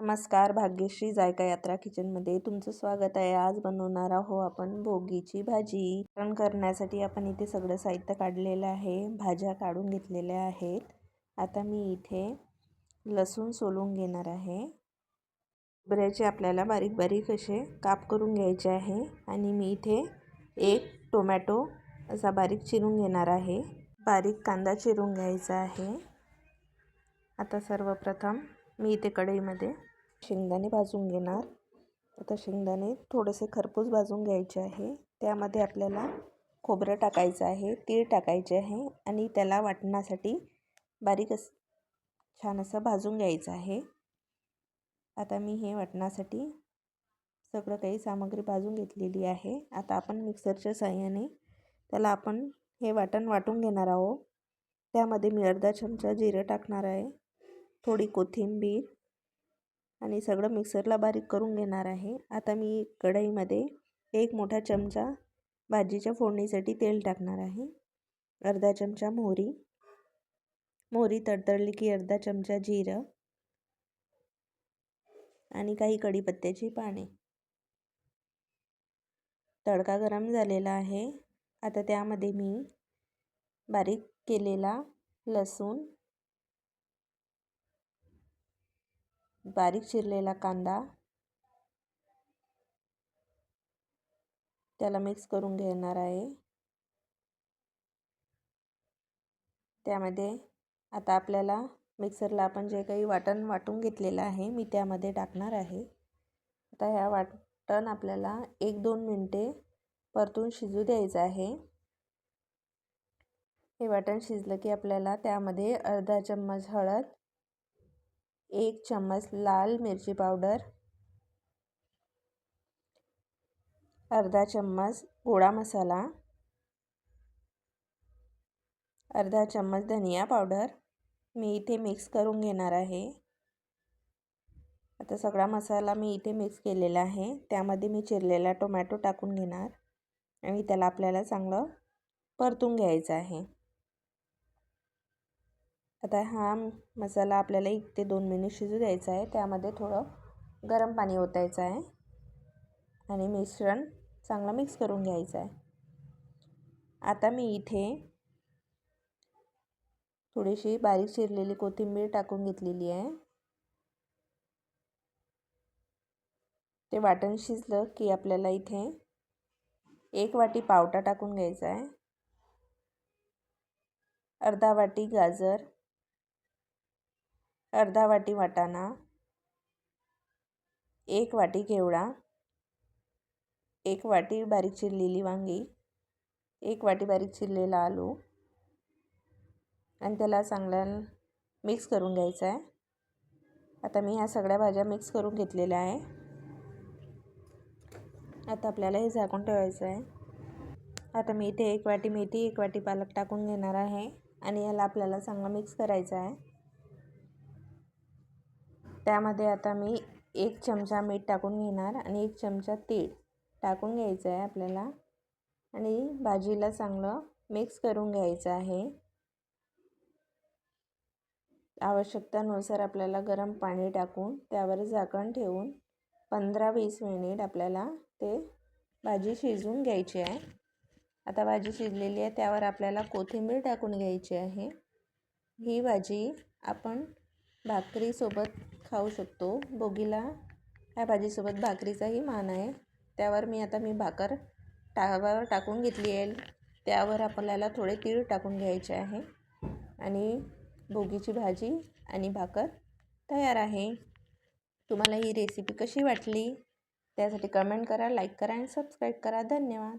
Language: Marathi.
नमस्कार, भाग्यश्री जायका यात्रा किचनमध्ये तुमचं स्वागत आहे। आज बनवणार आहोत आपण भोगीची भाजी। करण्यासाठी आपण इथे सगळं साहित्य काढलेलं आहे, भाज्या काढून घेतलेल्या आहेत। आता मी इथे लसूण सोलून घेणार आहे। खोबऱ्याचे आपल्याला बारीक बारीक असे काप करून घ्यायचे आहे आणि मी इथे एक टोमॅटो असा बारीक चिरून घेणार आहे। बारीक कांदा चिरून घ्यायचा आहे। आता सर्वप्रथम मी इथे कढईमध्ये शेंगदाणे भाजून घेणार। आता शेंगदाणे थोडेसे खरपूस भाजून घ्यायचे आहे। त्यामध्ये आपल्याला खोबरं टाकायचं आहे, तीळ टाकायचे आहे आणि त्याला वाटण्यासाठी बारीक छान असं भाजून घ्यायचं आहे। आता मी हे वाटण्यासाठी सगळं काही सामग्री भाजून घेतलेली आहे। आता आपण मिक्सरच्या साहाय्याने त्याला आपण हे वाटून घेणार आहोत। त्यामध्ये मी अर्धा चमचा जिरं टाकणार आहे, थोडी कोथिंबीर आणि सगळं मिक्सरला बारीक करून घेणार आहे। आता मी कढईमध्ये एक मोठा चमचा भाजीच्या फोडणीसाठी तेल टाकणार आहे। अर्धा चमचा मोहरी तडतडली की अर्धा चमचा जिरं आणि काही कढीपत्त्याची पाने। तडका गरम झालेला आहे। आता त्यामध्ये मी बारीक केलेला लसूण, बारीक चिरलेला कांदा त्याला मिक्स करून घेणार आहे। त्यामध्ये आता आपल्याला मिक्सरला आपण जे काही वाटून घेतलेलं आहे मी त्यामध्ये टाकणार आहे। आता ह्या वाटण आपल्याला 1-2 मिनिटे परतून शिजू द्यायचं आहे। हे वाटण शिजलं की आपल्याला त्यामध्ये अर्धा चम्मच हळद, 1 चम्मच लाल मिरची पावडर, अर्धा चम्मच गोडा मसाला, अर्धा चम्मच धनिया पावडर मी इथे मिक्स करून घेणार आहे। आता सगळा मसाला मी इथे मिक्स केलेला आहे। त्यामध्ये मी चिरलेला टोमॅटो टाकून घेणार आणि त्याला आपल्याला चांगलं परतून घ्यायचं आहे। आता हा मसाला आपल्याला 1 ते 2 मिनिट शिजू द्यायचा आहे। त्यामध्ये थोडं गरम पाणी ओतायचं आहे आणि मिश्रण चांगलं मिक्स करून घ्यायचं आहे। आता मी इथे थोडीशी बारीक चिरलेली कोथिंबीर टाकून घेतलेली आहे। ते वाटण शिजलं की आपल्याला इथे 1 वाटी पावटा टाकून घ्यायचा आहे, अर्धा वाटी गाजर, अर्धा वाटी वाटाणा, 1 वाटी घेवडा, 1 वाटी बारीक चिरलेली वांगी, 1 वाटी बारीक चिरलेला आलू आणि त्याला चांगलं मिक्स करून घ्यायचं आहे। आता मी ह्या सगळ्या भाज्या मिक्स करून घेतलेल्या आहे। आता आपल्याला हे झाकून ठेवायचं आहे। आता मी इथे 1 वाटी मेथी, 1 वाटी पालक टाकून घेणार आहे आणि याला आपल्याला चांगलं मिक्स करायचं आहे। त्यामध्ये आता मी 1 चमचा मीठ टाकून घेणार आणि 1 चमचा तीळ टाकून घ्यायचं आहे आपल्याला आणि भाजीला चांगलं मिक्स करून घ्यायचं आहे। आवश्यकतेनुसार आपल्याला गरम पाणी टाकून त्यावर झाकण ठेवून 15-20 मिनिट आपल्याला ते भाजी शिजवून घ्यायची आहे। आता भाजी शिजलेली आहे, त्यावर आपल्याला कोथिंबीर टाकून घ्यायची आहे। ही भाजी आपण भाकरीसोबत खाऊ शकतो। भोगीला ह्या भाजीसोबत भाकरीचाही मान आहे। त्यावर मी भाकर ताव्यावर टाकून घेतली आहे। त्यावर आपल्याला थोडे तीळ टाकून घ्यायचे आहे आणि भोगीची भाजी आणि भाकर तयार आहे। तुम्हाला ही रेसिपी कशी वाटली त्यासाठी कमेंट करा, लाईक करा आणि सबस्क्राईब करा। धन्यवाद।